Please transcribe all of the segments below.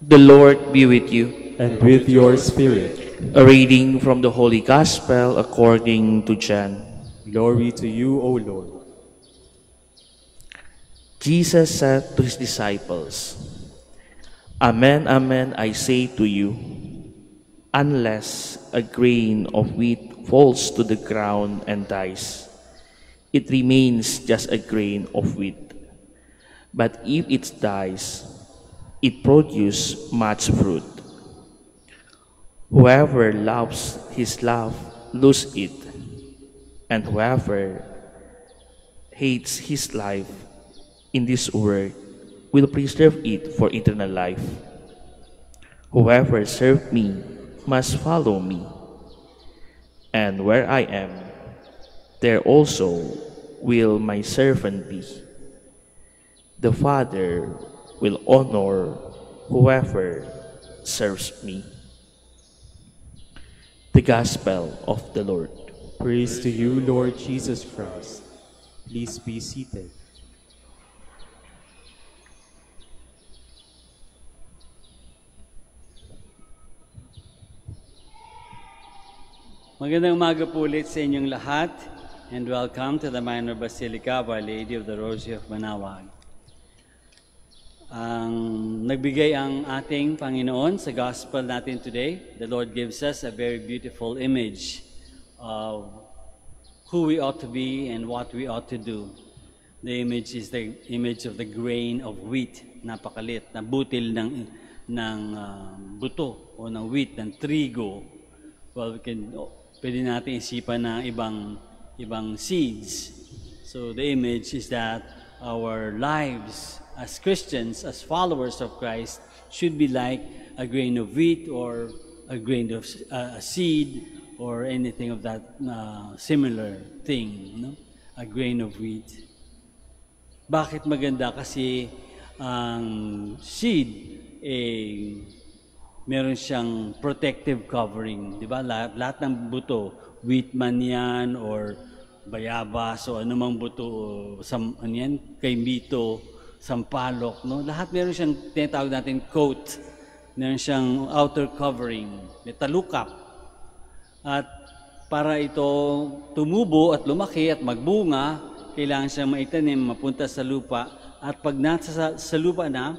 The Lord be with you. And with your spirit. A reading from the Holy Gospel according to John. Glory to you, O Lord. Jesus said to his disciples, Amen, amen, I say to you, unless a grain of wheat falls to the ground and dies, it remains just a grain of wheat. But if it dies, it produces much fruit. Whoever loves his life loses it, and whoever hates his life in this world will preserve it for eternal life. Whoever serves me must follow me, and where I am, there also will my servant be. The Father will honor whoever serves me. The Gospel of the Lord. Praise to you, Lord Jesus Christ. Please be seated. Magandang umaga po ulit sa inyong lahat, and welcome to the Minor Basilica of Our Lady of the Rosary of Manaoag. Nagbigay ang ating Panginoon sa Gospel natin today. The Lord gives us a very beautiful image of who we ought to be and what we ought to do. The image is the image of the grain of wheat. Napakalit na butil ng buto o ng wheat, ng trigo. Well, pwede natin isipan na ibang seeds. So the image is that our lives as Christians, as followers of Christ, should be like a grain of wheat or a grain of a seed or anything of that similar thing, no? A grain of wheat. Bakit maganda? Kasi ang seed meron siyang protective covering, di ba? Lahat ng buto, wheat man yan or bayabas o anumang buto, kaimito, sampalok, no? Lahat meron siyang tinatawag natin coat. Meron siyang outer covering, may talukap. At para ito tumubo at lumaki at magbunga, kailangan siyang maitanim, mapunta sa lupa. At pag nasa sa lupa na,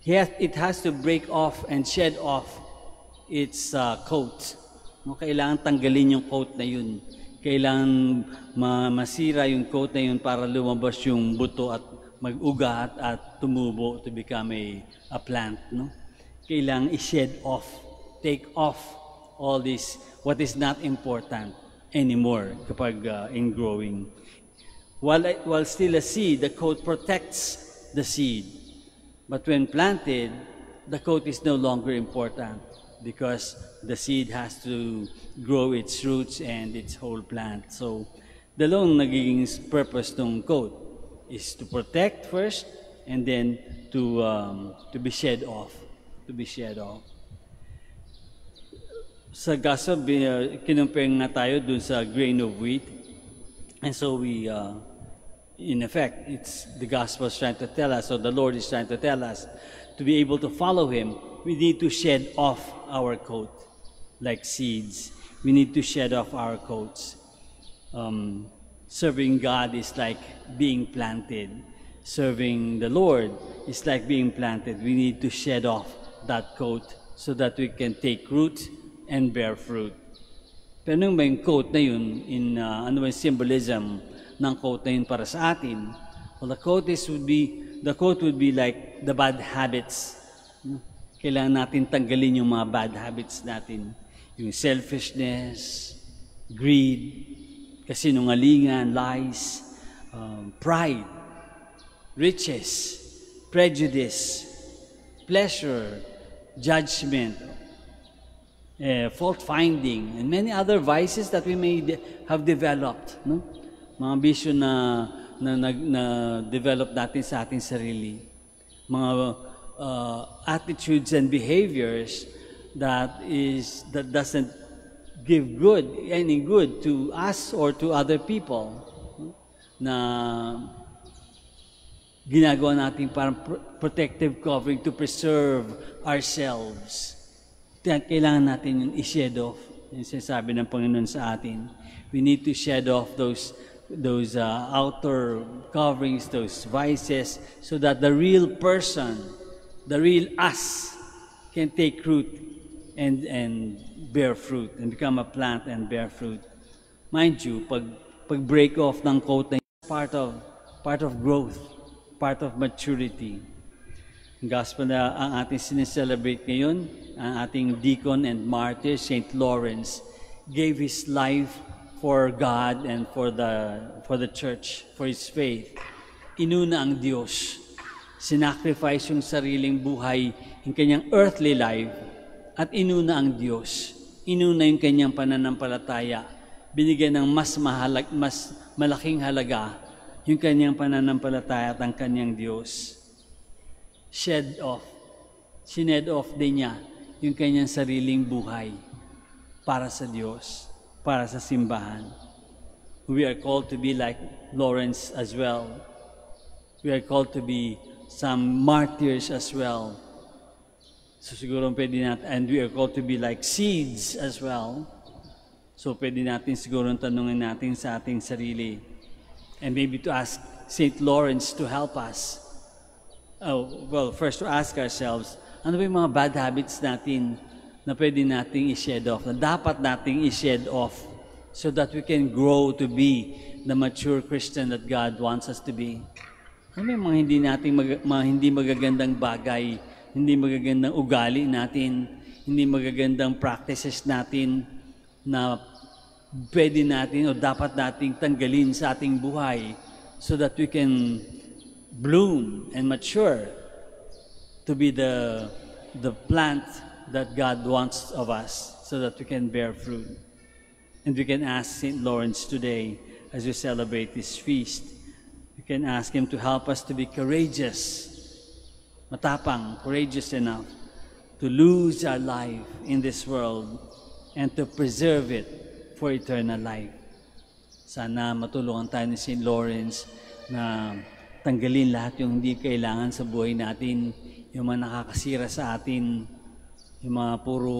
it has to break off and shed off its coat. No? Kailangan tanggalin yung coat na yun. Kailangan masira yung coat na yun para lumabas yung buto at mag-ugat at tumubo to become a plant. No? Kailangan i-shed off, take off all this, what is not important anymore kapag in growing. While still a seed, the coat protects the seed. But when planted, the coat is no longer important because the seed has to grow its roots and its whole plant. So, dalawang nagiging purpose ng coat is to protect first and then to be shed off. To be shed off. Sa gospel, kinumpeng na tayo dun sa grain of wheat. And so we, in effect, it's the gospel is trying to tell us, or the Lord is trying to tell us, to be able to follow Him, we need to shed off our coat, like seeds. We need to shed off our coats. Serving God is like being planted. Serving the Lord is like being planted. We need to shed off that coat so that we can take root and bear fruit. Pero nung ba yung coat na yun, ano ba yung symbolism ng coat na yun para sa atin? Well, the coat would be like the bad habits. Kailangan natin tanggalin yung mga bad habits natin. Yung selfishness, greed, kasinungalingan, lies, pride, riches, prejudice, pleasure, judgment, fault-finding, and many other vices that we may have developed. No? Mga bisyo na develop natin sa ating sarili. Mga attitudes and behaviors that doesn't give any good to us or to other people, na ginagawa natin parang protective covering to preserve ourselves. Kailangan natin yung i-shed off. Yung sinasabi ng Panginoon sa atin. We need to shed off those outer coverings, those vices, so that the real person, the real us, can take root and bear fruit and become a plant and bear fruit. Mind you, pag break off ng coat na part of growth, part of maturity. Ang gospel na ang ating sineselebrate ngayon, ang ating deacon and martyr, St. Lawrence, gave his life for God and for the church, for his faith. Inuna ang Diyos. Sinacrifice yung sariling buhay, yung kanyang earthly life, at inuna ang Diyos. Inuna yung kanyang pananampalataya. Binigyan ng mas malaking halaga yung kanyang pananampalataya at ang kanyang Diyos. Shed off din niya yung kanyang sariling buhay para sa Diyos, para sa simbahan. We are called to be like Lawrence as well. We are called to be some martyrs as well. So siguro pwede natin, and we are called to be like seeds as well. So pwede natin siguro tanungin natin sa ating sarili, and maybe to ask St. Lawrence to help us. First to ask ourselves, ano ba yung mga bad habits natin na pwede nating i-shed off, na dapat nating i-shed off so that we can grow to be the mature Christian that God wants us to be? Ano yung mga hindi magagandang bagay, hindi magagandang ugali natin, hindi magagandang practices natin na pwede natin o dapat nating tanggalin sa ating buhay so that we can bloom and mature to be the plant that God wants of us so that we can bear fruit. And we can ask St. Lawrence today as we celebrate this feast. We can ask him to help us to be courageous, matapang, courageous enough to lose our life in this world and to preserve it for eternal life. Sana matulungan tayo ni St. Lawrence na tanggalin lahat yung hindi kailangan sa buhay natin, yung mga nakakasira sa atin, yung mga puro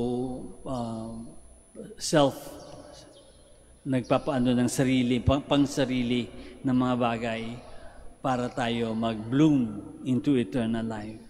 nagpapaano ng sarili, pang-sarili ng mga bagay para tayo mag-bloom into eternal life.